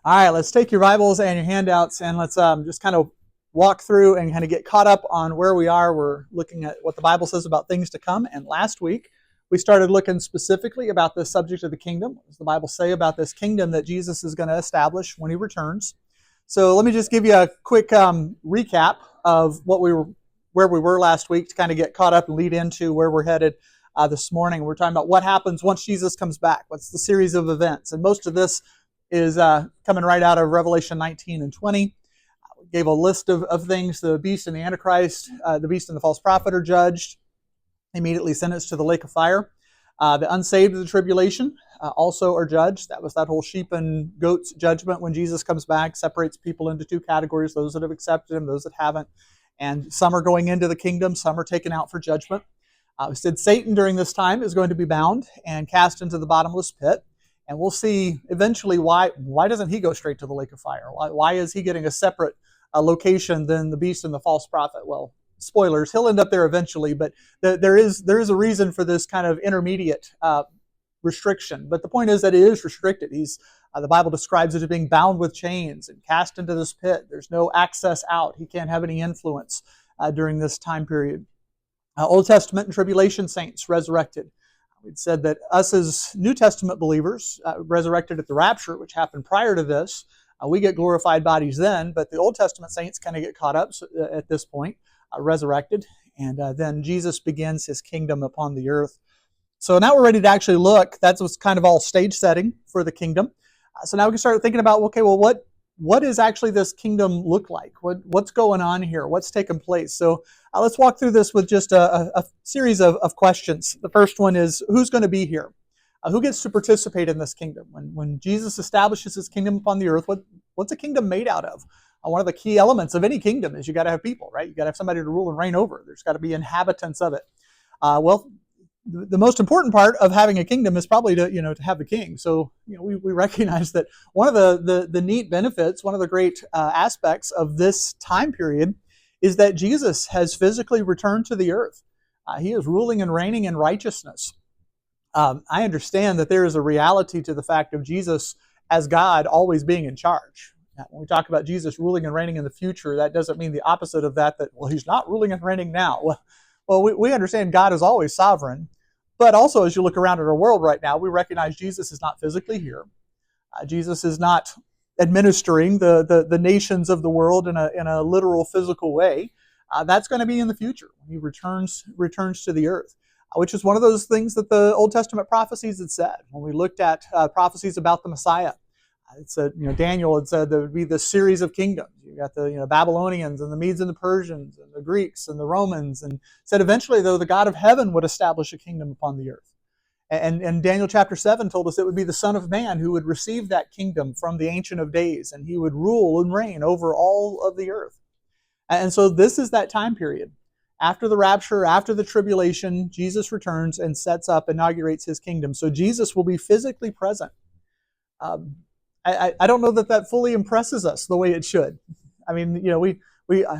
All right, let's take your Bibles and your handouts and let's just kind of walk through and kind of get caught up on where we are. We're looking at what the Bible says about things to come. And last week, we started looking specifically about the subject of the kingdom. What does the Bible say about this kingdom that Jesus is going to establish when he returns? So let me just give you a quick recap of where we were last week to kind of get caught up and lead into where we're headed this morning. We're talking about what happens once Jesus comes back. What's the series of events? And most of this is coming right out of Revelation 19 and 20. We gave a list of things. The beast and the Antichrist, the beast and the false prophet are judged, immediately sentenced to the lake of fire. The unsaved of the tribulation also are judged. That was that whole sheep and goats judgment when Jesus comes back, separates people into two categories, those that have accepted him, those that haven't. And some are going into the kingdom, some are taken out for judgment. We said Satan during this time is going to be bound and cast into the bottomless pit. And we'll see eventually why doesn't he go straight to the lake of fire? Why is he getting a separate location than the beast and the false prophet? Well, spoilers, he'll end up there eventually, but there is a reason for this kind of intermediate restriction. But the point is that it is restricted. The Bible describes it as being bound with chains and cast into this pit. There's no access out. He can't have any influence during this time period. Old Testament and tribulation saints resurrected. We'd said that us as New Testament believers, resurrected at the rapture, which happened prior to this, we get glorified bodies then, but the Old Testament saints kind of get caught up at this point, resurrected, and then Jesus begins his kingdom upon the earth. So now we're ready to actually look. That's what's kind of all stage setting for the kingdom. So now we can start thinking about, okay, well, what does actually this kingdom look like? What's going on here? What's taking place? So let's walk through this with just a series of questions. The first one is, who's going to be here? Who gets to participate in this kingdom? When Jesus establishes his kingdom upon the earth, what's a kingdom made out of? One of the key elements of any kingdom is you got to have people, right? You got to have somebody to rule and reign over. There's got to be inhabitants of it. The most important part of having a kingdom is probably to have the king. So we recognize that one of the neat benefits, one of the great aspects of this time period is that Jesus has physically returned to the earth. He is ruling and reigning in righteousness. I understand that there is a reality to the fact of Jesus as God always being in charge. Now, when we talk about Jesus ruling and reigning in the future, that doesn't mean the opposite of that, well, he's not ruling and reigning now. Well, we understand God is always sovereign, but also as you look around at our world right now, we recognize Jesus is not physically here. Jesus is not administering the nations of the world in a literal physical way. That's going to be in the future when he returns to the earth, which is one of those things that the Old Testament prophecies had said. When we looked at prophecies about the Messiah, it said, Daniel had said there would be this series of kingdoms. You got the Babylonians and the Medes and the Persians and the Greeks and the Romans, and said eventually, though, the God of heaven would establish a kingdom upon the earth. And Daniel chapter 7 told us it would be the Son of Man who would receive that kingdom from the Ancient of Days, and he would rule and reign over all of the earth. And so this is that time period. After the rapture, after the tribulation, Jesus returns and inaugurates his kingdom. So Jesus will be physically present. I don't know that fully impresses us the way it should. I mean,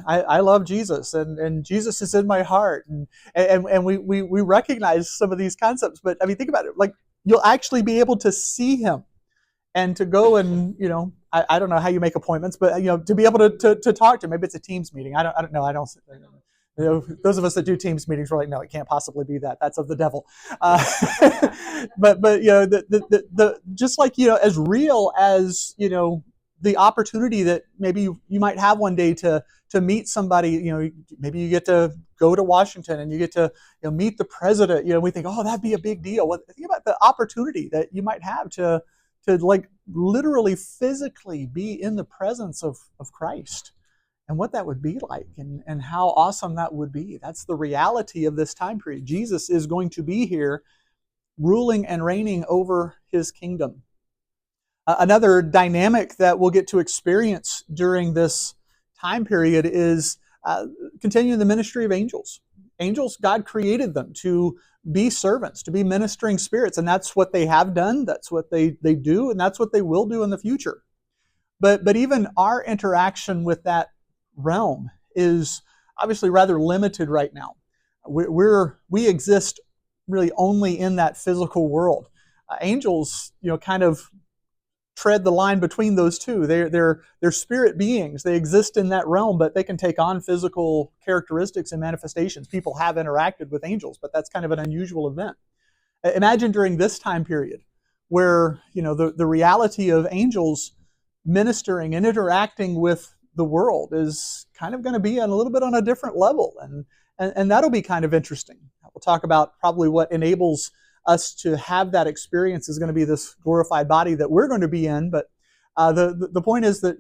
I love Jesus, and Jesus is in my heart, and we recognize some of these concepts. But I mean, think about it. Like, you'll actually be able to see him, and to go and I don't know how you make appointments, but to be able to talk to him. Maybe it's a Teams meeting. I don't know. I don't. Those of us that do Teams meetings are like, no, it can't possibly be that. That's of the devil. But just like as real as the opportunity that maybe you might have one day to meet somebody. Maybe you get to go to Washington and you get to meet the president. We think, oh, that'd be a big deal. Well, think about the opportunity that you might have to like literally physically be in the presence of Christ. And what that would be like, and how awesome that would be. That's the reality of this time period. Jesus is going to be here ruling and reigning over his kingdom. Another dynamic that we'll get to experience during this time period is continuing the ministry of angels. Angels, God created them to be servants, to be ministering spirits, and that's what they have done, that's what they do, and that's what they will do in the future. But even our interaction with that realm is obviously rather limited right now. We exist really only in that physical world. Angels, kind of tread the line between those two. They're spirit beings. They exist in that realm, but they can take on physical characteristics and manifestations. People have interacted with angels, but that's kind of an unusual event. Imagine during this time period where the reality of angels ministering and interacting with the world is kind of going to be a little bit on a different level, and that'll be kind of interesting. We'll talk about probably what enables us to have that experience is going to be this glorified body that we're going to be in. But the point is that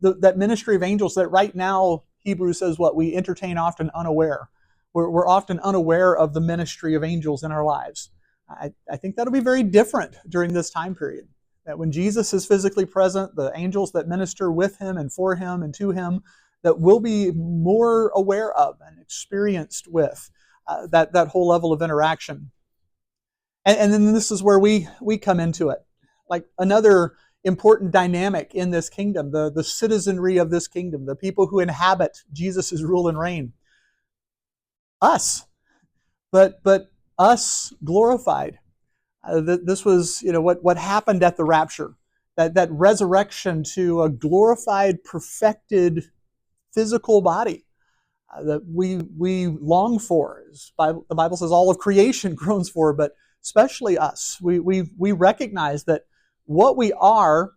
that ministry of angels that right now Hebrews says what we entertain often unaware. We're often unaware of the ministry of angels in our lives. I think that'll be very different during this time period. That when Jesus is physically present, the angels that minister with him and for him and to him, that we'll be more aware of and experienced with that whole level of interaction. And then this is where we come into it. Like another important dynamic in this kingdom, the citizenry of this kingdom, the people who inhabit Jesus' rule and reign. Us. But us glorified. This was what happened at the rapture. That resurrection to a glorified, perfected physical body that we long for. As the Bible says all of creation groans for, but especially us. We recognize that what we are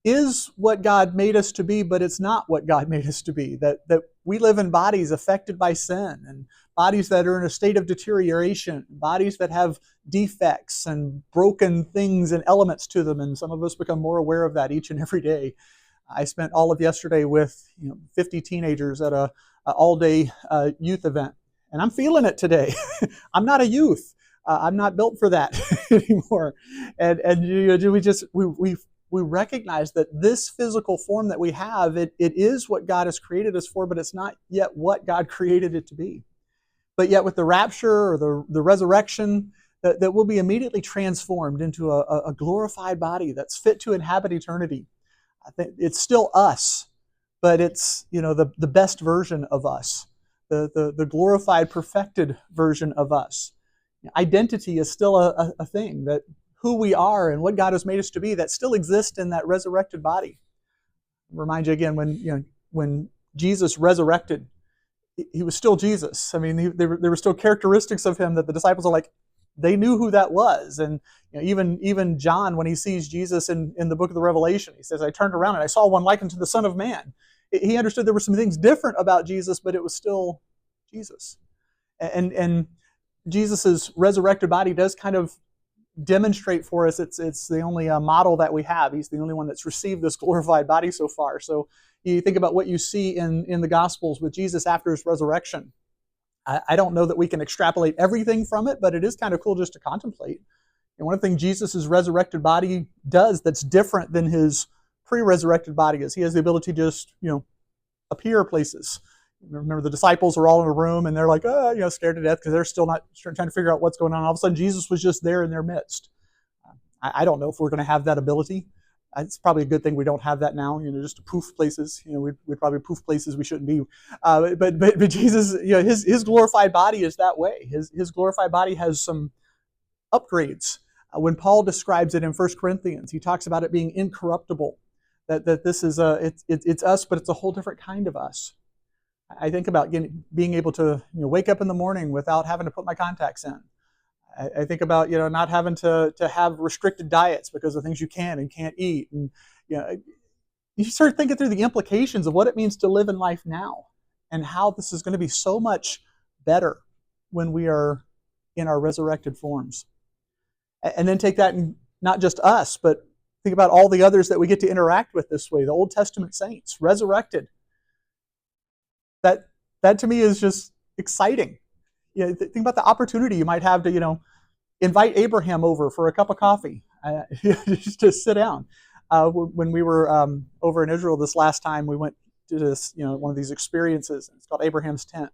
is what God made us to be, but it's not what God made us to be. That we live in bodies affected by sin, and bodies that are in a state of deterioration, bodies that have defects and broken things and elements to them, and some of us become more aware of that each and every day. I spent all of yesterday with 50 teenagers at a all-day youth event, and I'm feeling it today. I'm not a youth. I'm not built for that anymore. We recognize that this physical form that we have, it is what God has created us for, but it's not yet what God created it to be. But yet with the rapture or the resurrection, that we'll be immediately transformed into a glorified body that's fit to inhabit eternity. I think it's still us, but it's the best version of us, the glorified, perfected version of us. Identity is still a thing, that who we are and what God has made us to be, that still exists in that resurrected body. I'll remind you again, when Jesus resurrected, he was still Jesus. I mean, there were still characteristics of him that the disciples are like, they knew who that was. And even John, when he sees Jesus in the book of the Revelation, he says, I turned around and I saw one likened to the Son of Man. He understood there were some things different about Jesus, but it was still Jesus. And Jesus' resurrected body does kind of demonstrate for us it's the only model that we have. He's the only one that's received this glorified body so far. So you think about what you see in the Gospels with Jesus after his resurrection. I don't know that we can extrapolate everything from it, but it is kind of cool just to contemplate. And one of the things Jesus' resurrected body does that's different than his pre-resurrected body is he has the ability to just, appear places. Remember, the disciples are all in a room and they're like, scared to death because they're still not trying to figure out what's going on. All of a sudden, Jesus was just there in their midst. I don't know if we're going to have that ability. It's probably a good thing we don't have that now. Just to poof places. We'd probably poof places we shouldn't be. But Jesus, his glorified body is that way. His glorified body has some upgrades. When Paul describes it in 1 Corinthians, he talks about it being incorruptible. That this is it's us, but it's a whole different kind of us. I think about being able to wake up in the morning without having to put my contacts in. I think about not having to have restricted diets because of things you can and can't eat, and you start thinking through the implications of what it means to live in life now, and how this is going to be so much better when we are in our resurrected forms. And then take that, and not just us, but think about all the others that we get to interact with this way. The Old Testament saints resurrected. That to me is just exciting. Think about the opportunity you might have to, invite Abraham over for a cup of coffee, just to sit down. When we were over in Israel this last time, we went to this, one of these experiences. It's called Abraham's Tent,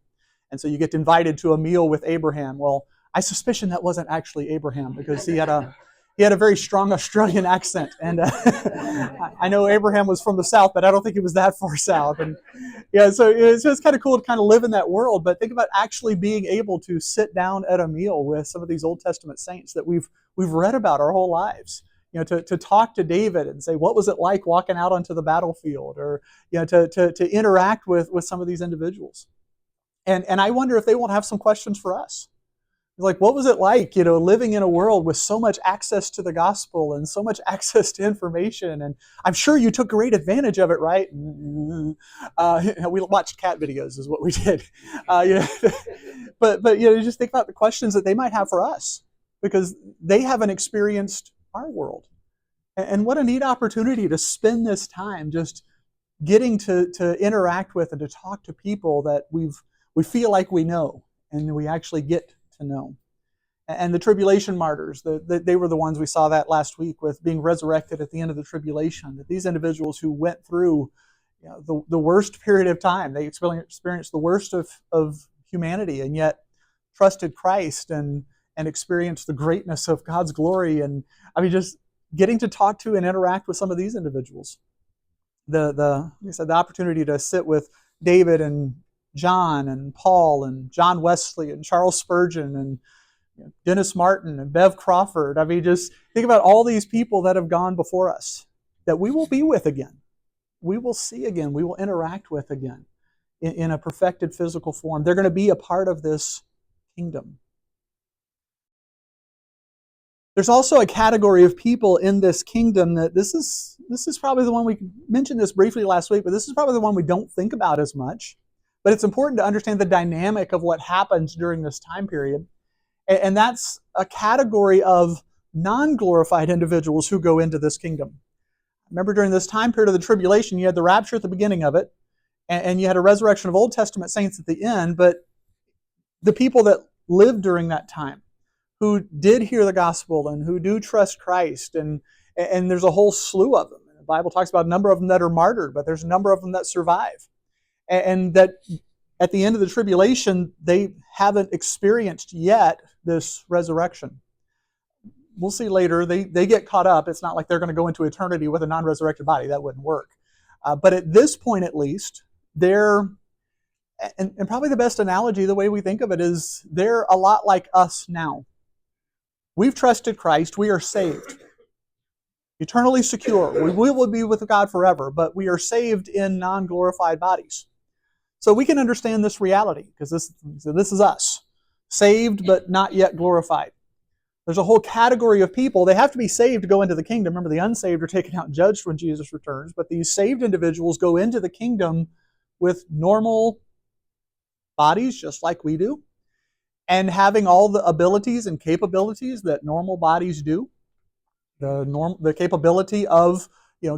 and so you get invited to a meal with Abraham. Well, I suspicion that wasn't actually Abraham because he had a very strong Australian accent, and I know Abraham was from the south, but I don't think he was that far south. And so it's just kind of cool to kind of live in that world. But think about actually being able to sit down at a meal with some of these Old Testament saints that we've read about our whole lives. to talk to David and say, what was it like walking out onto the battlefield, or to interact with some of these individuals. And I wonder if they won't have some questions for us. Like, what was it like, living in a world with so much access to the gospel and so much access to information? And I'm sure you took great advantage of it, right? We watched cat videos, is what we did. But just think about the questions that they might have for us, because they haven't experienced our world. And what a neat opportunity to spend this time just getting to interact with and to talk to people that we feel like we know and we actually get to know. And the tribulation martyrs, they were the ones we saw that last week with being resurrected at the end of the tribulation. That these individuals who went through the worst period of time, they experienced the worst of humanity, and yet trusted Christ and experienced the greatness of God's glory. And I mean, just getting to talk to and interact with some of these individuals. Like I said, the opportunity to sit with David and John and Paul and John Wesley and Charles Spurgeon and Dennis Martin and Bev Crawford. I mean, just think about all these people that have gone before us that we will be with again. We will see again. We will interact with again in a perfected physical form. They're going to be a part of this kingdom. There's also a category of people in this kingdom that this is probably the one, we mentioned this briefly last week, but this is probably the one we don't think about as much. But it's important to understand the dynamic of what happens during this time period. And that's a category of non-glorified individuals who go into this kingdom. Remember, during this time period of the tribulation, you had the rapture at the beginning of it, and you had a resurrection of Old Testament saints at the end, but the people that lived during that time, who did hear the gospel and who do trust Christ, and there's a whole slew of them. The Bible talks about a number of them that are martyred, but there's a number of them that survive. And that at the end of the tribulation, they haven't experienced yet this resurrection. We'll see later, they get caught up. It's not like they're going to go into eternity with a non-resurrected body. That wouldn't work. But at this point, at least, they're, and probably the best analogy, the way we think of it, is they're a lot like us now. We've trusted Christ. We are saved. Eternally secure. We will be with God forever, but we are saved in non-glorified bodies. So we can understand this reality, because this is us. Saved, but not yet glorified. There's a whole category of people. They have to be saved to go into the kingdom. Remember, the unsaved are taken out and judged when Jesus returns, but these saved individuals go into the kingdom with normal bodies, just like we do, and having all the abilities and capabilities that normal bodies do. The capability of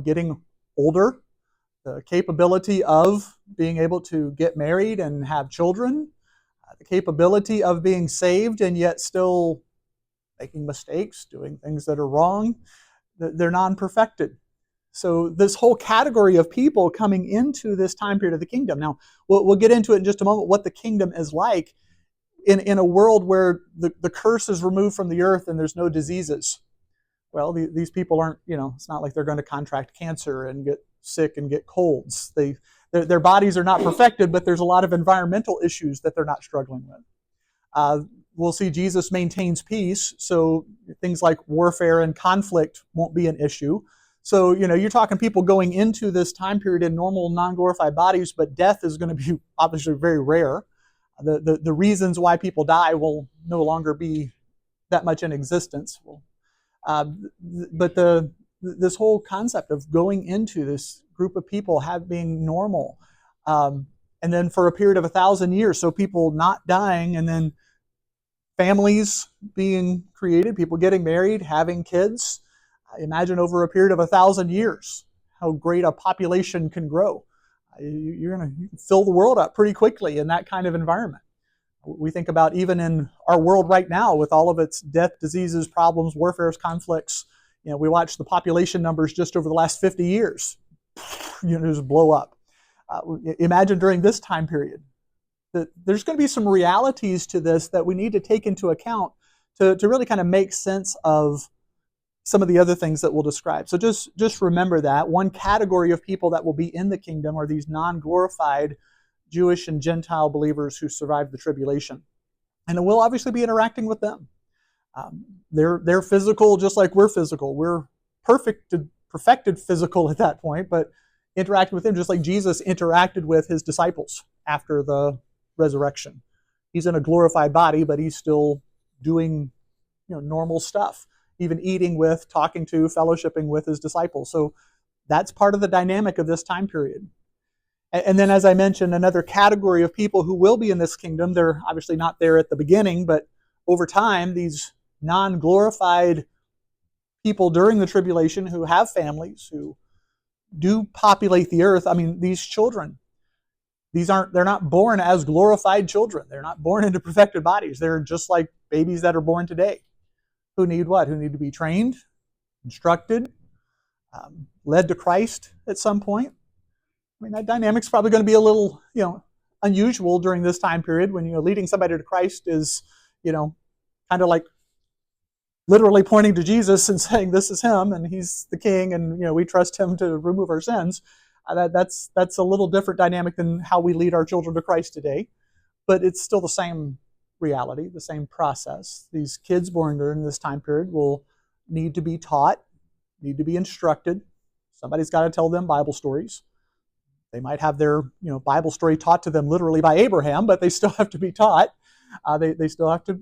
getting older, the capability of being able to get married and have children, the capability of being saved and yet still making mistakes, doing things that are wrong. They're non-perfected. So this whole category of people coming into this time period of the kingdom. Now, we'll get into it in just a moment, what the kingdom is like in a world where the curse is removed from the earth and there's no diseases. Well, these people aren't, it's not like they're going to contract cancer and get sick and get colds. Their bodies are not perfected, but there's a lot of environmental issues that they're not struggling with. We'll see Jesus maintains peace, so things like warfare and conflict won't be an issue. So, you're talking people going into this time period in normal, non-glorified bodies, but death is going to be obviously very rare. The reasons why people die will no longer be that much in existence. But this whole concept of going into this group of people being normal, and then for a period of 1,000 years, so people not dying, and then families being created, people getting married, having kids. Imagine over a period of 1,000 years how great a population can grow. You can fill the world up pretty quickly in that kind of environment. We think about even in our world right now with all of its death, diseases, problems, warfares, conflicts. We watch the population numbers just over the last 50 years, just blow up. Imagine during this time period. There's going to be some realities to this that we need to take into account to really kind of make sense of some of the other things that we'll describe. So just remember that. One category of people that will be in the kingdom are these non-glorified Jewish and Gentile believers who survived the tribulation. And we'll obviously be interacting with them. They're physical just like we're physical. We're perfected physical at that point, but interacted with him just like Jesus interacted with his disciples after the resurrection. He's in a glorified body, but he's still doing normal stuff, even eating with, talking to, fellowshipping with his disciples. So that's part of the dynamic of this time period. And then, as I mentioned, another category of people who will be in this kingdom, they're obviously not there at the beginning, but over time, these non-glorified people during the tribulation who have families, who do populate the earth. I mean, these children, they're not born as glorified children. They're not born into perfected bodies. They're just like babies that are born today. Who need what? Who need to be trained, instructed, led to Christ at some point. I mean, that dynamic's probably going to be a little, unusual during this time period when, leading somebody to Christ is, kind of like literally pointing to Jesus and saying, this is him, and he's the king, and, we trust him to remove our sins. That's a little different dynamic than how we lead our children to Christ today. But it's still the same reality, the same process. These kids born during this time period will need to be taught, need to be instructed. Somebody's got to tell them Bible stories. They might have their Bible story taught to them literally by Abraham, but they still have to be taught. They still have to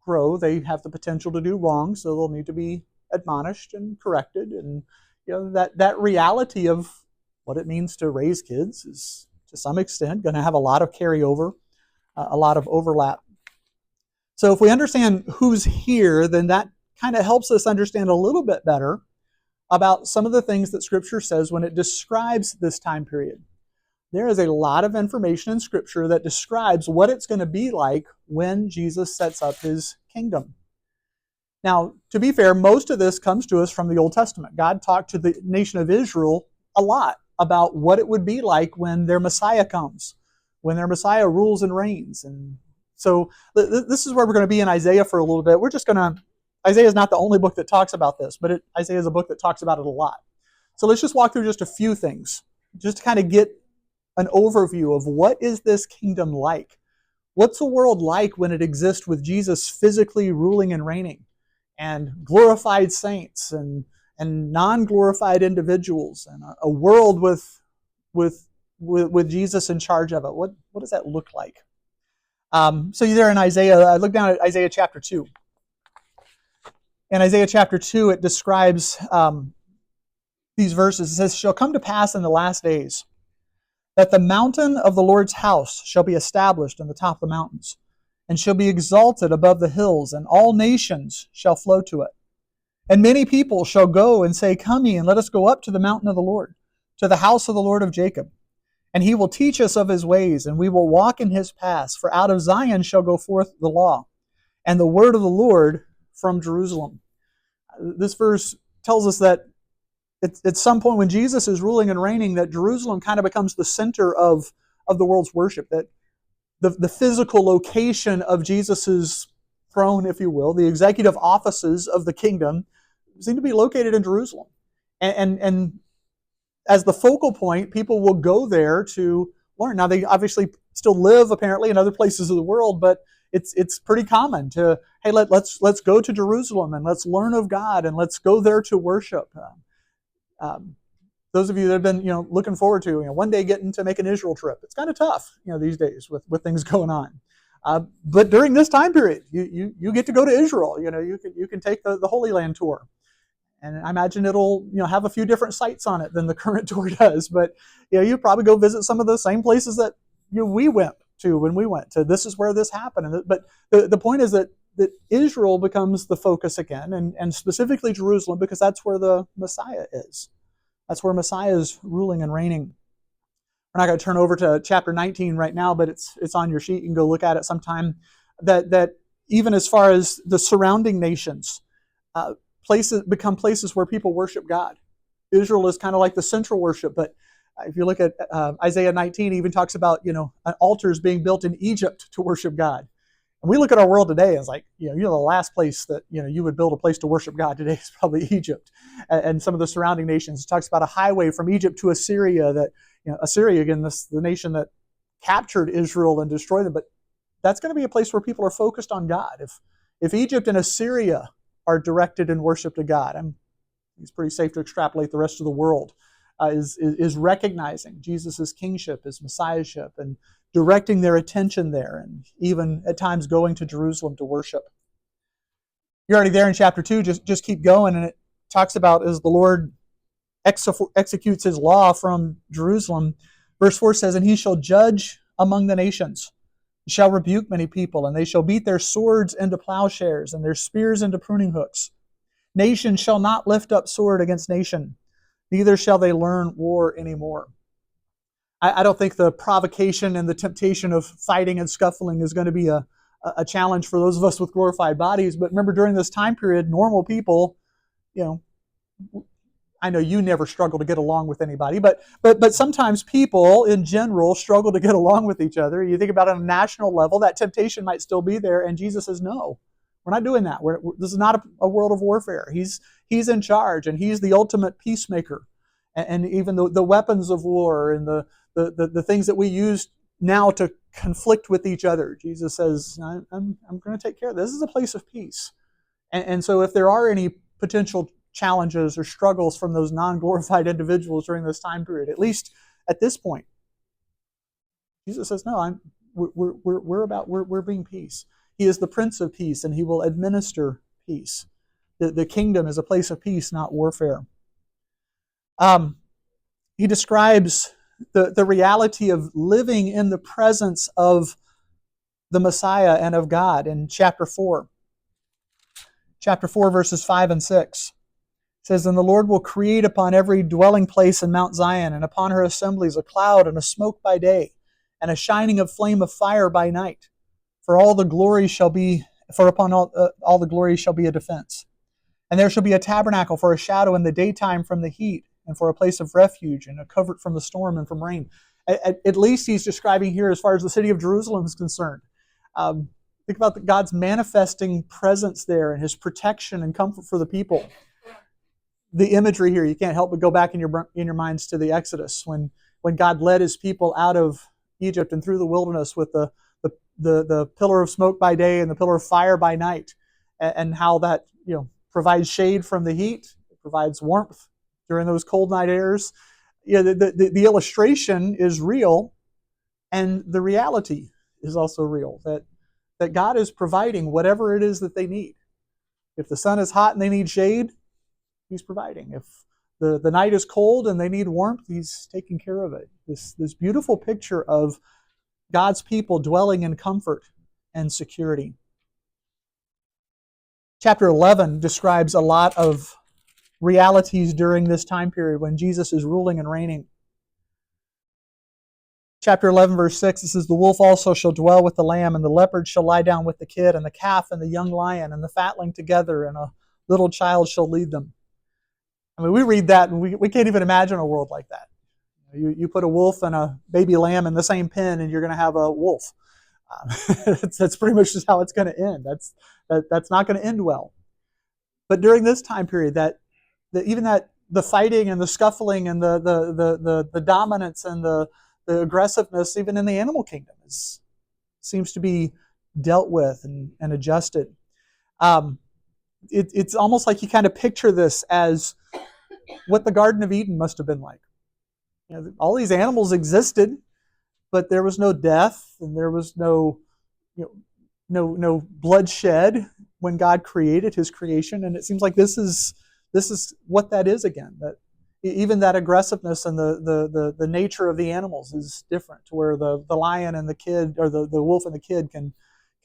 grow. They have the potential to do wrong, so they'll need to be admonished and corrected. And that reality of what it means to raise kids is, to some extent, going to have a lot of carryover, a lot of overlap. So if we understand who's here, then that kind of helps us understand a little bit better about some of the things that Scripture says when it describes this time period. There is a lot of information in Scripture that describes what it's going to be like when Jesus sets up his kingdom. Now, to be fair, most of this comes to us from the Old Testament. God talked to the nation of Israel a lot about what it would be like when their Messiah comes, when their Messiah rules and reigns. And so this is where we're going to be in Isaiah for a little bit. Isaiah is not the only book that talks about this, but Isaiah is a book that talks about it a lot. So let's just walk through just a few things, just to kind of get an overview of what is this kingdom like. What's the world like when it exists with Jesus physically ruling and reigning, and glorified saints and non-glorified individuals, and a world with Jesus in charge of it? What does that look like? So you're there in Isaiah. I look down at Isaiah chapter 2. In Isaiah chapter 2, it describes these verses. It says, "Shall come to pass in the last days that the mountain of the Lord's house shall be established in the top of the mountains, and shall be exalted above the hills, and all nations shall flow to it. And many people shall go and say, Come ye, and let us go up to the mountain of the Lord, to the house of the Lord of Jacob. And he will teach us of his ways, and we will walk in his paths. For out of Zion shall go forth the law, and the word of the Lord from Jerusalem." This verse tells us that at some point when Jesus is ruling and reigning, that Jerusalem kind of becomes the center of the world's worship, that the physical location of Jesus's throne, if you will, the executive offices of the kingdom, seem to be located in Jerusalem. And as the focal point, people will go there to learn. Now, they obviously still live, apparently, in other places of the world, but it's pretty common to, hey, let's go to Jerusalem and let's learn of God and let's go there to worship. Those of you that have been looking forward to one day getting to make an Israel trip, it's kind of tough these days with things going on. But during this time period, you get to go to Israel. You can take the Holy Land tour, and I imagine it'll have a few different sites on it than the current tour does. But you probably go visit some of the same places that we went to when we went to. This is where this happened. But the point is that Israel becomes the focus again, and specifically Jerusalem, because that's where the Messiah is. That's where Messiah is ruling and reigning. We're not going to turn over to chapter 19 right now, but it's on your sheet. You can go look at it sometime. That even as far as the surrounding nations, places become places where people worship God. Israel is kind of like the central worship, but if you look at Isaiah 19, it even talks about altars being built in Egypt to worship God. And we look at our world today, and it's like, the last place that you would build a place to worship God today is probably Egypt and some of the surrounding nations. It talks about a highway from Egypt to Assyria, that Assyria, again, the nation that captured Israel and destroyed them. But that's going to be a place where people are focused on God. If Egypt and Assyria are directed in worship to God, it's pretty safe to extrapolate the rest of the world, is recognizing Jesus' kingship, his messiahship, and directing their attention there, and even at times going to Jerusalem to worship. You're already there in chapter 2, just keep going, and it talks about as the Lord executes his law from Jerusalem. Verse 4 says, "And he shall judge among the nations, shall rebuke many people, and they shall beat their swords into plowshares, and their spears into pruning hooks. Nation shall not lift up sword against nation, neither shall they learn war anymore." I don't think the provocation and the temptation of fighting and scuffling is going to be a challenge for those of us with glorified bodies. But remember, during this time period, normal people, I know you never struggle to get along with anybody, but sometimes people in general struggle to get along with each other. You think about it on a national level, that temptation might still be there, and Jesus says, no, we're not doing that. This is not a world of warfare. He's in charge, and he's the ultimate peacemaker. And even the weapons of war and the things that we use now to conflict with each other, Jesus says, I'm going to take care of this. This is a place of peace. And so if there are any potential challenges or struggles from those non-glorified individuals during this time period, at least at this point, Jesus says, no, we're being peace. He is the Prince of Peace, and he will administer peace. The kingdom is a place of peace, not warfare. He describes the reality of living in the presence of the Messiah and of God in chapter 4. Chapter 4, verses 5 and 6. It says, "And the Lord will create upon every dwelling place in Mount Zion, and upon her assemblies a cloud and a smoke by day, and a shining of flame of fire by night. For upon all the glory shall be a defense. And there shall be a tabernacle for a shadow in the daytime from the heat, and for a place of refuge, and a covert from the storm and from rain." At least he's describing here as far as the city of Jerusalem is concerned. Think about God's manifesting presence there, and his protection and comfort for the people. The imagery here, you can't help but go back in your minds to the Exodus, when God led his people out of Egypt and through the wilderness with the pillar of smoke by day and the pillar of fire by night, and how that provides shade from the heat, it provides warmth during those cold night airs. The illustration is real, and the reality is also real, that God is providing whatever it is that they need. If the sun is hot and they need shade, he's providing. If the night is cold and they need warmth, he's taking care of it. This beautiful picture of God's people dwelling in comfort and security. Chapter 11 describes a lot of realities during this time period when Jesus is ruling and reigning. Chapter 11, verse 6, it says, "The wolf also shall dwell with the lamb, and the leopard shall lie down with the kid, and the calf and the young lion and the fatling together, and a little child shall lead them." I mean, we read that, and we can't even imagine a world like that. You put a wolf and a baby lamb in the same pen, and you're going to have a wolf. That's pretty much just how it's going to end. That's not going to end well. But during this time period, even the fighting and the scuffling and the dominance and the aggressiveness, even in the animal kingdom, seems to be dealt with and adjusted. It's almost like you kind of picture this as what the Garden of Eden must have been like. All these animals existed, but there was no death, and there was no bloodshed when God created his creation. And it seems like this is what that is again. That even that aggressiveness and the nature of the animals is different, to where the lion and the kid, or the wolf and the kid, can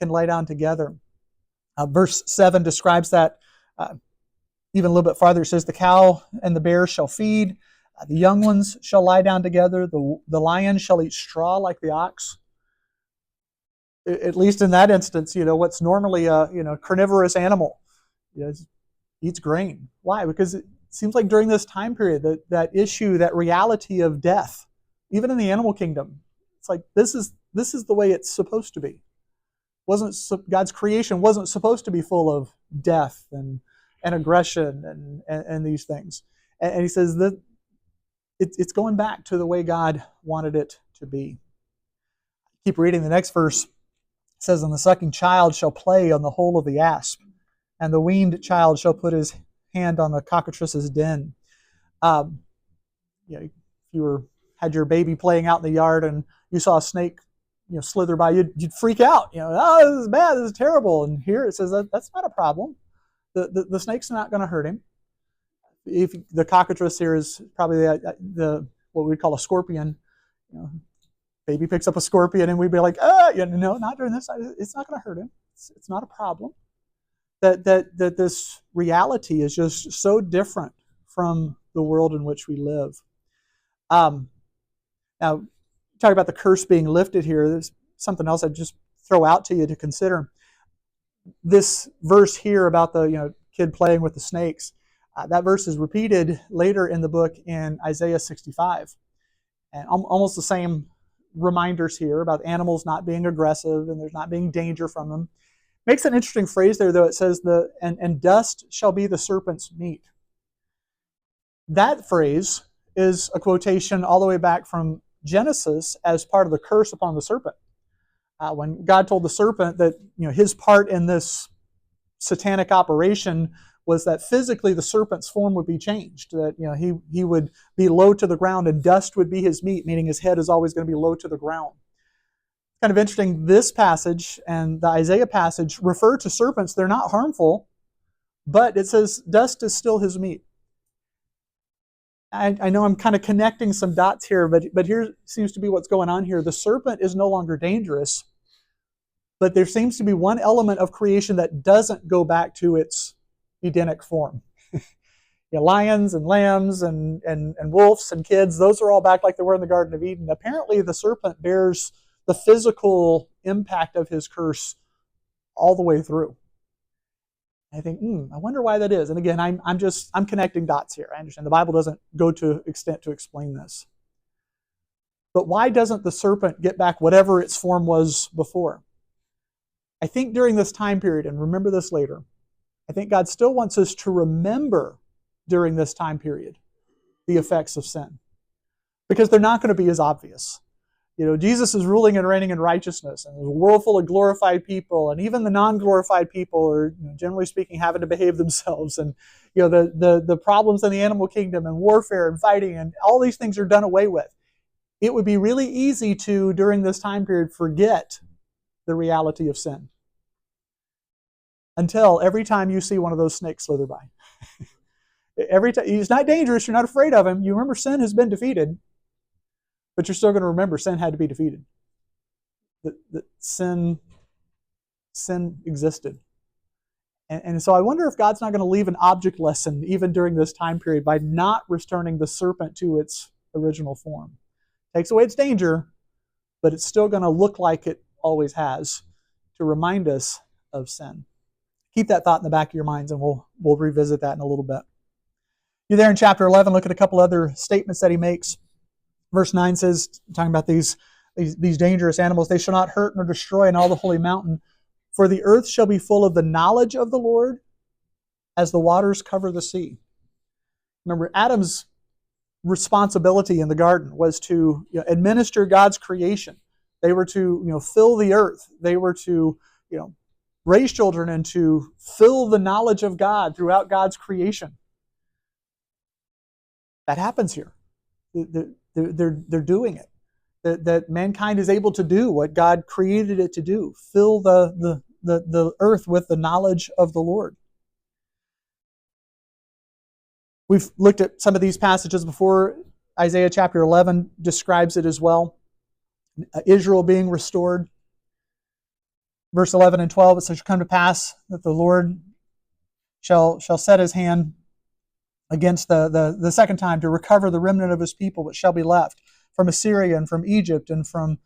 lay down together. Verse 7 describes that even a little bit farther. It says, "The cow and the bear shall feed, the young ones shall lie down together, the lion shall eat straw like the ox." At least in that instance, what's normally a carnivorous animal eats grain. Why? Because it seems like during this time period, that issue, that reality of death, even in the animal kingdom, it's like this is the way it's supposed to be. God's creation wasn't supposed to be full of death and aggression and these things. And he says that it's going back to the way God wanted it to be. Keep reading the next verse. It says, "And the sucking child shall play on the hole of the asp, and the weaned child shall put his hand on the cockatrice's den. If you had your baby playing out in the yard and you saw a snake, slither by, you'd freak out. Oh, this is bad. This is terrible. And here it says that's not a problem. The snake's not going to hurt him. If the cockatrice here is probably the what we call a scorpion. Baby picks up a scorpion and we'd be like, no, not during this. It's not going to hurt him. It's not a problem. That this reality is just so different from the world in which we live. Now, talk about the curse being lifted here. There's something else I'd just throw out to you to consider. This verse here about the kid playing with the snakes, that verse is repeated later in the book in Isaiah 65. And almost the same reminders here about animals not being aggressive and there's not being danger from them. Makes an interesting phrase there, though. It says, and dust shall be the serpent's meat. That phrase is a quotation all the way back from Genesis as part of the curse upon the serpent. When God told the serpent that his part in this satanic operation was that physically the serpent's form would be changed, that he would be low to the ground and dust would be his meat, meaning his head is always going to be low to the ground. Kind of interesting, this passage and the Isaiah passage refer to serpents. They're not harmful, but it says dust is still his meat. I know I'm kind of connecting some dots here, but here seems to be what's going on here. The serpent is no longer dangerous, but there seems to be one element of creation that doesn't go back to its Edenic form. Lions and lambs and wolves and kids, those are all back like they were in the Garden of Eden. Apparently the serpent bears the physical impact of his curse all the way through. I think, I wonder why that is. And again, I'm connecting dots here. I understand the Bible doesn't go to extent to explain this. But why doesn't the serpent get back whatever its form was before? I think during this time period, and remember this later, I think God still wants us to remember during this time period the effects of sin. Because they're not going to be as obvious. Jesus is ruling and reigning in righteousness, and there's a world full of glorified people, and even the non-glorified people are, generally speaking, having to behave themselves. And the problems in the animal kingdom and warfare and fighting and all these things are done away with. It would be really easy to, during this time period, forget the reality of sin. Until every time you see one of those snakes slither by. Every time, he's not dangerous, you're not afraid of him. You remember sin has been defeated. But you're still going to remember sin had to be defeated. That sin existed. And so I wonder if God's not going to leave an object lesson even during this time period by not returning the serpent to its original form. Takes away its danger, but it's still going to look like it always has to remind us of sin. Keep that thought in the back of your minds, and we'll revisit that in a little bit. You're there in chapter 11. Look at a couple other statements that he makes. Verse 9 says, talking about these dangerous animals, they shall not hurt nor destroy in all the holy mountain, for the earth shall be full of the knowledge of the Lord as the waters cover the sea. Remember, Adam's responsibility in the garden was to administer God's creation. They were to fill the earth. They were to raise children and to fill the knowledge of God throughout God's creation. That happens here. They're doing it. That mankind is able to do what God created it to do. Fill the earth with the knowledge of the Lord. We've looked at some of these passages before. Isaiah chapter 11 describes it as well. Israel being restored. Verse 11 and 12, it says, "Shall come to pass that the Lord shall set his hand against the second time to recover the remnant of his people which shall be left from Assyria and from Egypt and from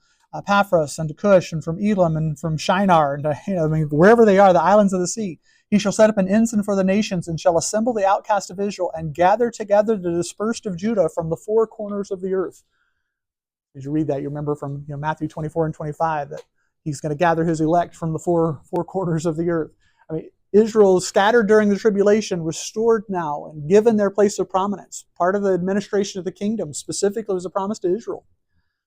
Paphras and to Cush and from Elam and from Shinar and wherever they are, the islands of the sea. He shall set up an ensign for the nations and shall assemble the outcast of Israel and gather together the dispersed of Judah from the four corners of the earth." As you read that, you remember from Matthew 24 and 25 that he's going to gather his elect from the four corners of the earth. Israel scattered during the tribulation, restored now, and given their place of prominence. Part of the administration of the kingdom specifically was a promise to Israel.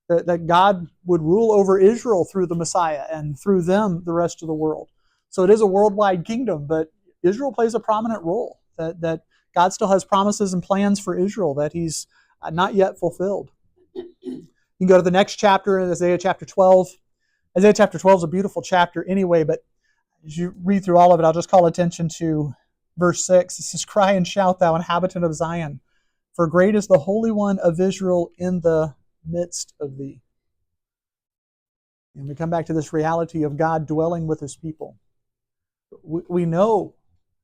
That God would rule over Israel through the Messiah and through them the rest of the world. So it is a worldwide kingdom, but Israel plays a prominent role. That God still has promises and plans for Israel that he's not yet fulfilled. You can go to the next chapter, Isaiah chapter 12. Isaiah chapter 12 is a beautiful chapter anyway, but as you read through all of it, I'll just call attention to verse 6. It says, "Cry and shout, thou inhabitant of Zion, for great is the Holy One of Israel in the midst of thee." And we come back to this reality of God dwelling with his people. We know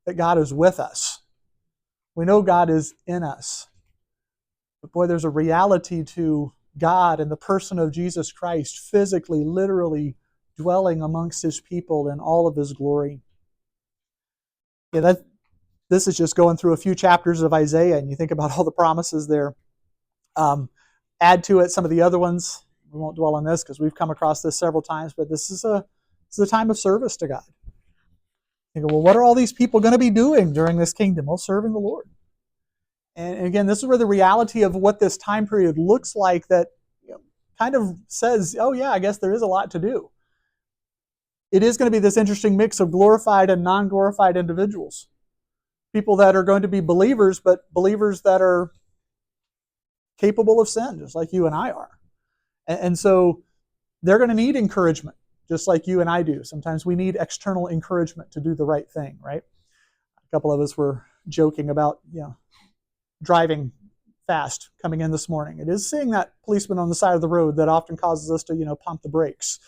that God is with us. We know God is in us. But boy, there's a reality to God in the person of Jesus Christ, physically, literally dwelling amongst his people in all of his glory. Yeah, this is just going through a few chapters of Isaiah, and you think about all the promises there. Add to it some of the other ones. We won't dwell on this because we've come across this several times, but this is a time of service to God. You go, well, what are all these people going to be doing during this kingdom? Well, serving the Lord. And again, this is where the reality of what this time period looks like that kind of says, oh yeah, I guess there is a lot to do. It is going to be this interesting mix of glorified and non-glorified individuals. People that are going to be believers, but believers that are capable of sin, just like you and I are. And so they're going to need encouragement, just like you and I do. Sometimes we need external encouragement to do the right thing, right? A couple of us were joking about, driving fast coming in this morning. It is seeing that policeman on the side of the road that often causes us to, pump the brakes.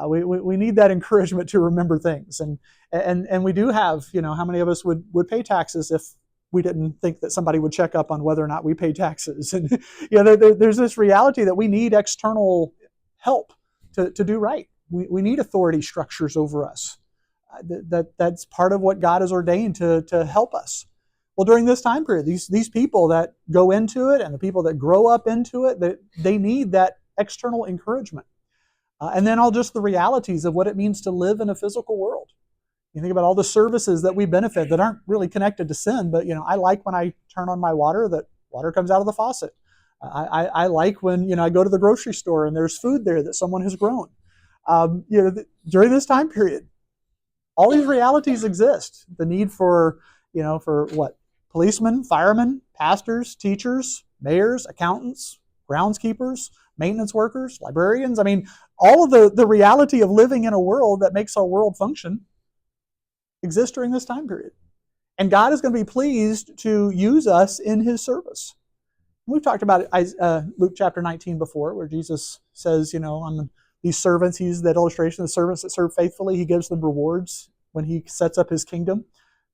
We need that encouragement to remember things. And we do have, how many of us would pay taxes if we didn't think that somebody would check up on whether or not we pay taxes? And there's this reality that we need external help to do right. We need authority structures over us. That's part of what God has ordained to help us. Well, during this time period, these people that go into it and the people that grow up into it, they need that external encouragement. And then all just the realities of what it means to live in a physical world. You think about all the services that we benefit that aren't really connected to sin, but I like when I turn on my water that water comes out of the faucet. I like when I go to the grocery store and there's food there that someone has grown. During this time period, all these realities exist. The need for what? Policemen, firemen, pastors, teachers, mayors, accountants, groundskeepers, maintenance workers, librarians. I mean, all of the reality of living in a world that makes our world function exists during this time period. And God is going to be pleased to use us in his service. We've talked about Luke chapter 19 before, where Jesus says, on these servants, he used that illustration, the servants that serve faithfully, he gives them rewards when he sets up his kingdom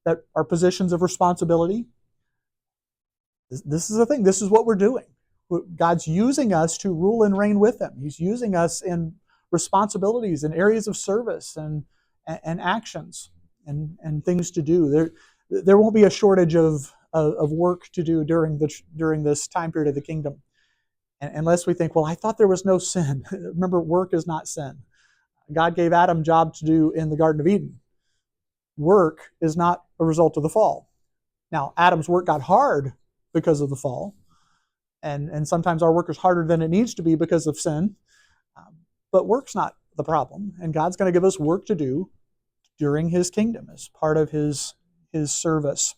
that are positions of responsibility. This is the thing. This is what we're doing. God's using us to rule and reign with him. He's using us in responsibilities and areas of service and actions and things to do. There won't be a shortage of work to do during this time period of the kingdom. And unless we think, well, I thought there was no sin. Remember, work is not sin. God gave Adam a job to do in the Garden of Eden. Work is not a result of the fall. Now, Adam's work got hard because of the fall. And sometimes our work is harder than it needs to be because of sin. But work's not the problem. And God's going to give us work to do during his kingdom as part of his service.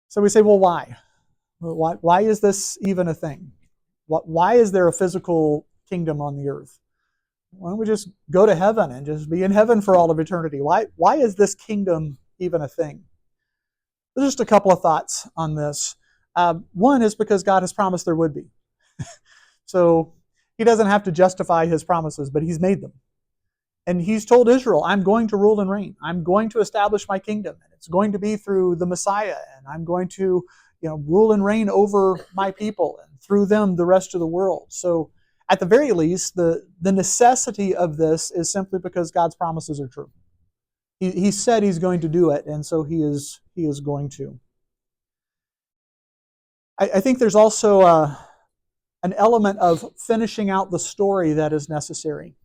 So we say, well, why? Why is this even a thing? Why is there a physical kingdom on the earth? Why don't we just go to heaven and just be in heaven for all of eternity? Why is this kingdom even a thing? There's just a couple of thoughts on this. One is because God has promised there would be. So he doesn't have to justify his promises, but he's made them. And he's told Israel, I'm going to rule and reign. I'm going to establish my kingdom. And it's going to be through the Messiah. And I'm going to rule and reign over my people and through them the rest of the world. So at the very least, the necessity of this is simply because God's promises are true. He said he's going to do it, and so he is going to. I think there's also an element of finishing out the story that is necessary.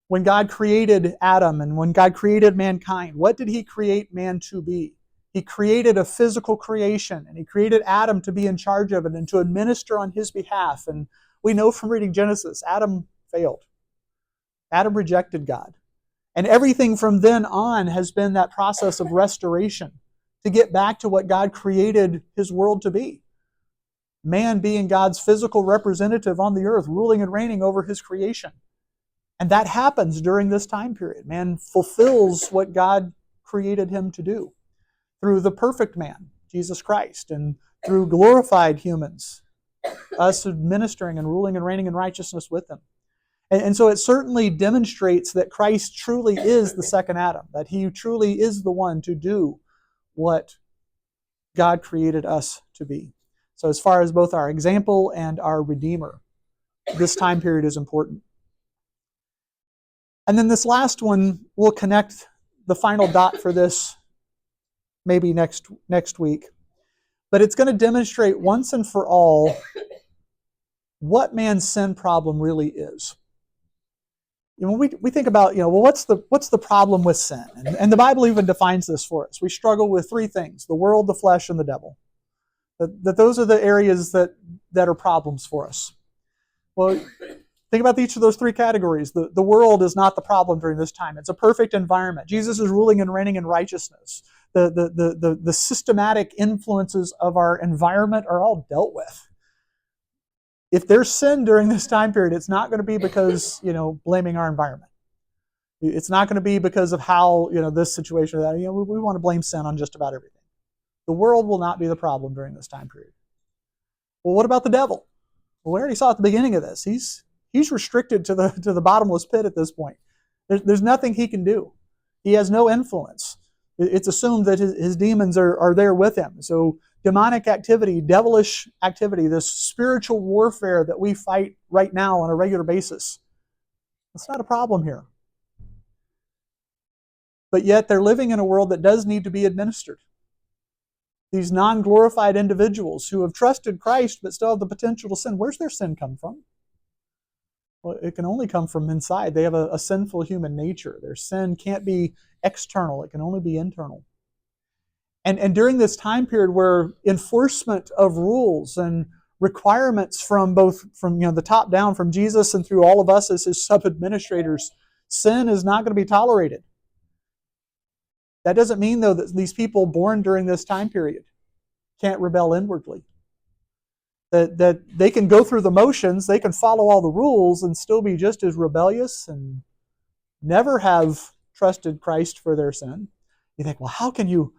When God created Adam and when God created mankind, what did he create man to be? He created a physical creation, and he created Adam to be in charge of it and to administer on his behalf. And we know from reading Genesis, Adam failed. Adam rejected God. And everything from then on has been that process of restoration. to get back to what God created his world to be. Man being God's physical representative on the earth, ruling and reigning over his creation. And that happens during this time period. Man fulfills what God created him to do through the perfect man, Jesus Christ, and through glorified humans, us administering and ruling and reigning in righteousness with him. And so it certainly demonstrates that Christ truly is the second Adam, that he truly is the one to do what God created us to be. So as far as both our example and our Redeemer, this time period is important. And then this last one, we'll connect the final dot for this maybe next week. But it's going to demonstrate once and for all what man's sin problem really is. We think about, well, what's the problem with sin? And the Bible even defines this for us. We struggle with three things: the world, the flesh, and the devil. That those are the areas that are problems for us. Well, think about each of those three categories. The world is not the problem during this time. It's a perfect environment. Jesus is ruling and reigning in righteousness. The systematic influences of our environment are all dealt with. If there's sin during this time period, it's not going to be because, blaming our environment. It's not going to be because of how, this situation or that. We want to blame sin on just about everything. The world will not be the problem during this time period. Well, what about the devil? Well, we already saw at the beginning of this. He's restricted to the bottomless pit at this point. There's nothing he can do. He has no influence. It's assumed that his demons are there with him. So demonic activity, devilish activity, this spiritual warfare that we fight right now on a regular basis, that's not a problem here. But yet they're living in a world that does need to be administered. These non-glorified individuals who have trusted Christ but still have the potential to sin, where's their sin come from? Well, it can only come from inside. They have a sinful human nature. Their sin can't be external. It can only be internal. And during this time period where enforcement of rules and requirements from the top down, from Jesus and through all of us as his sub-administrators, sin is not going to be tolerated. That doesn't mean, though, that these people born during this time period can't rebel inwardly. That they can go through the motions, they can follow all the rules and still be just as rebellious and never have trusted Christ for their sin. You think, well, how can you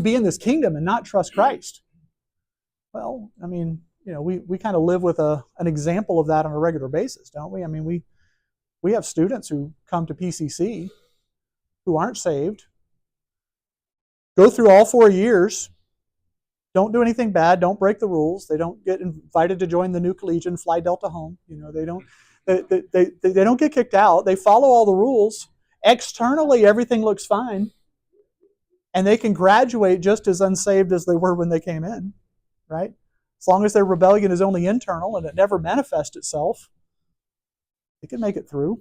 be in this kingdom and not trust Christ? Well, we kind of live with an example of that on a regular basis, don't we? We have students who come to PCC who aren't saved, go through all 4 years, don't do anything bad, don't break the rules, they don't get invited to join the New Collegian, fly Delta home, they don't get kicked out, they follow all the rules. Externally, everything looks fine, and they can graduate just as unsaved as they were when they came in, right? As long as their rebellion is only internal and it never manifests itself, they can make it through.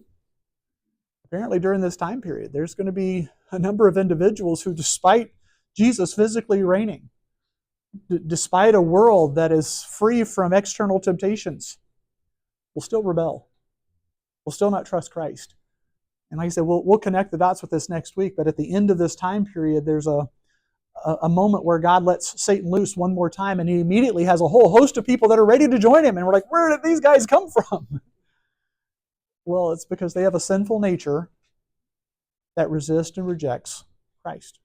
Apparently during this time period, there's going to be a number of individuals who, despite Jesus physically reigning, despite a world that is free from external temptations, will still rebel, will still not trust Christ. And like I said, we'll connect the dots with this next week, but at the end of this time period, there's a moment where God lets Satan loose one more time, and he immediately has a whole host of people that are ready to join him, and we're like, where did these guys come from? Well, it's because they have a sinful nature that resists and rejects Christ.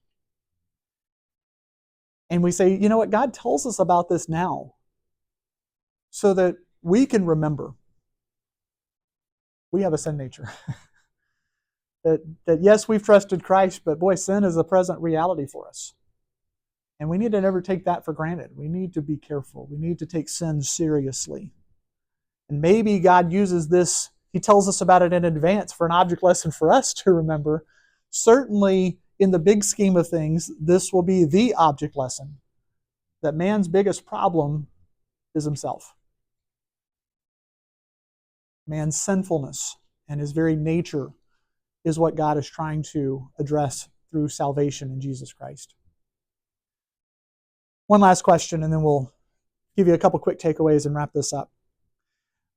And we say, you know what, God tells us about this now so that we can remember we have a sin nature. that yes, we've trusted Christ, but boy, sin is a present reality for us. And we need to never take that for granted. We need to be careful. We need to take sin seriously. And maybe God uses this, he tells us about it in advance for an object lesson for us to remember. Certainly, in the big scheme of things, this will be the object lesson, that man's biggest problem is himself. Man's sinfulness and his very nature is what God is trying to address through salvation in Jesus Christ. One last question, and then we'll give you a couple quick takeaways and wrap this up.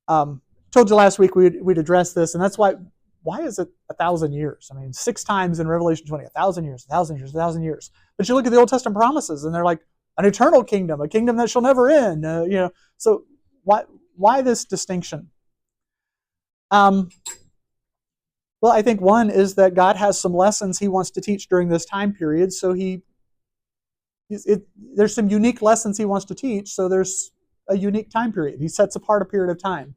Told you last week we'd address this, and that's why why is it 1,000 years? I mean, 6 times in Revelation 20, 1,000 years, 1,000 years, 1,000 years. But you look at the Old Testament promises, and they're like an eternal kingdom, a kingdom that shall never end. So why this distinction? Well, I think one is that God has some lessons He wants to teach during this time period. So there's some unique lessons He wants to teach. So there's a unique time period. He sets apart a period of time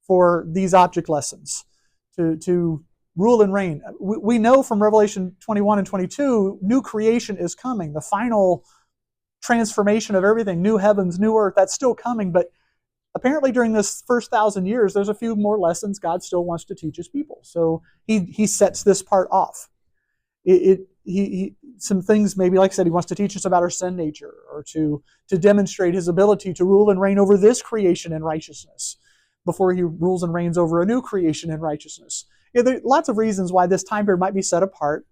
for these object lessons to rule and reign. We know from Revelation 21 and 22, new creation is coming. The final transformation of everything, new heavens, new earth, that's still coming. But apparently during this first 1,000 years, there's a few more lessons God still wants to teach His people. So He sets this part off. Some things, maybe like I said, He wants to teach us about our sin nature, or to demonstrate His ability to rule and reign over this creation in righteousness before He rules and reigns over a new creation in righteousness. There are lots of reasons why this time period might be set apart.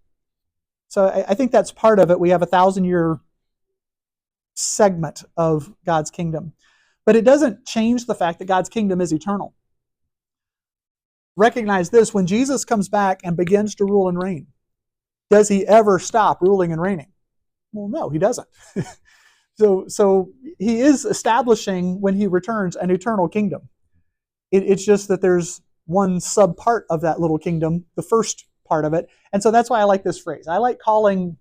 So I think that's part of it. We have a 1,000-year segment of God's kingdom. But it doesn't change the fact that God's kingdom is eternal. Recognize this: when Jesus comes back and begins to rule and reign, does He ever stop ruling and reigning? Well, no, He doesn't. So He is establishing, when He returns, an eternal kingdom. It's just that there's one sub-part of that little kingdom, the first part of it. And so that's why I like this phrase. I like calling,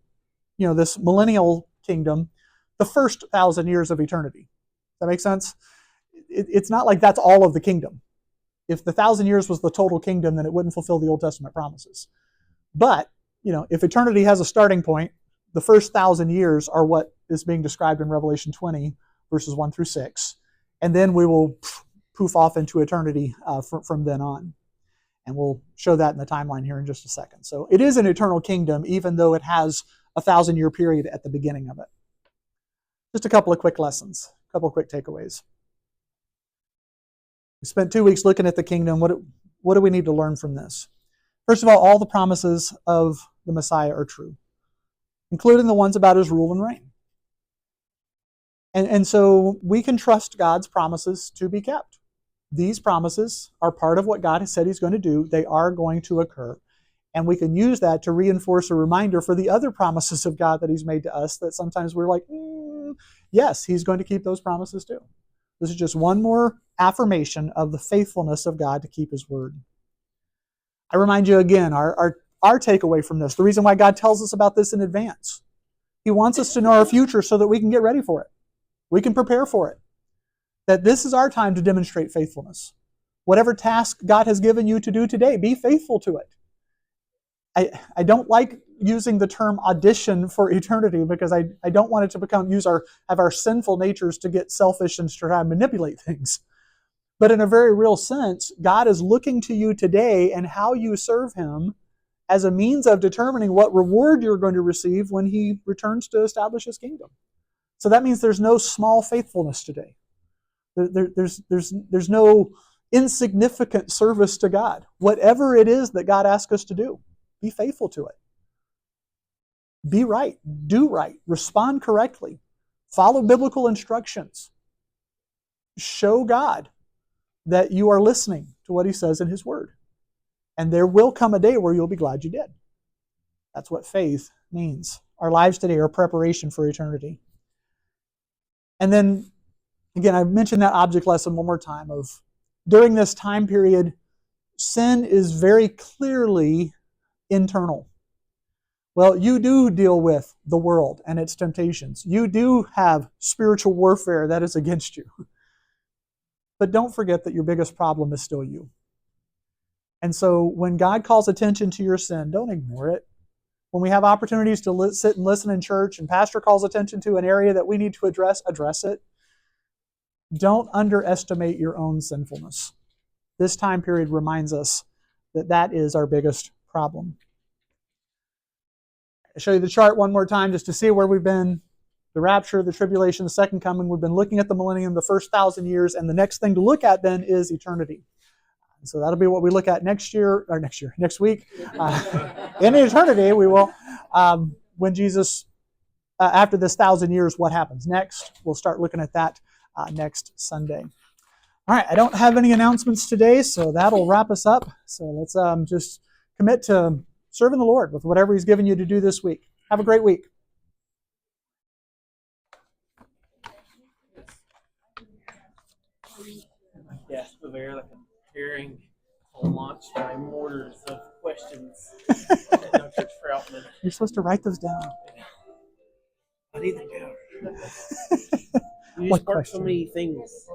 this millennial kingdom the first 1,000 years of eternity. Does that make sense? It's not like that's all of the kingdom. If the 1,000 years was the total kingdom, then it wouldn't fulfill the Old Testament promises. But, if eternity has a starting point, the first 1,000 years are what is being described in Revelation 20, verses 1 through 6. And then we will poof off into eternity from then on. And we'll show that in the timeline here in just a second. So it is an eternal kingdom, even though it has a 1,000-year period at the beginning of it. Just a couple of quick lessons, a couple of quick takeaways. We spent 2 weeks looking at the kingdom. What do we need to learn from this? First of all the promises of the Messiah are true, including the ones about His rule and reign. And so we can trust God's promises to be kept. These promises are part of what God has said He's going to do. They are going to occur. And we can use that to reinforce a reminder for the other promises of God that He's made to us, that sometimes we're like, yes, He's going to keep those promises too. This is just one more affirmation of the faithfulness of God to keep His word. I remind you again, our takeaway from this, the reason why God tells us about this in advance. He wants us to know our future so that we can get ready for it. We can prepare for it. That this is our time to demonstrate faithfulness. Whatever task God has given you to do today, be faithful to it. I don't like using the term audition for eternity, because I don't want it to have our sinful natures to get selfish and to try and manipulate things. But in a very real sense, God is looking to you today and how you serve Him as a means of determining what reward you're going to receive when He returns to establish His kingdom. So that means there's no small faithfulness today. There's no insignificant service to God. Whatever it is that God asks us to do, be faithful to it. Be right. Do right. Respond correctly. Follow biblical instructions. Show God that you are listening to what He says in His Word. And there will come a day where you'll be glad you did. That's what faith means. Our lives today are preparation for eternity. And then, again, I mentioned that object lesson one more time of during this time period, sin is very clearly internal. Well, you do deal with the world and its temptations. You do have spiritual warfare that is against you. But don't forget that your biggest problem is still you. And so when God calls attention to your sin, don't ignore it. When we have opportunities to sit and listen in church and pastor calls attention to an area that we need to address it. Don't underestimate your own sinfulness. This time period reminds us that that is our biggest problem. I'll show you the chart one more time just to see where we've been. The rapture, the tribulation, the second coming. We've been looking at the millennium, the first 1,000 years, and the next thing to look at then is eternity. So that'll be what we look at next week. In eternity, we will, when Jesus, after this 1,000 years, what happens next? We'll start looking at that next Sunday. All right, I don't have any announcements today, so that'll wrap us up. So let's just commit to serving the Lord with whatever He's given you to do this week. Have a great week. Yes, over like I'm hearing launched by mortars of questions. Dr. Troutman. You're supposed to write those down. I need them down. You What spark question? so many things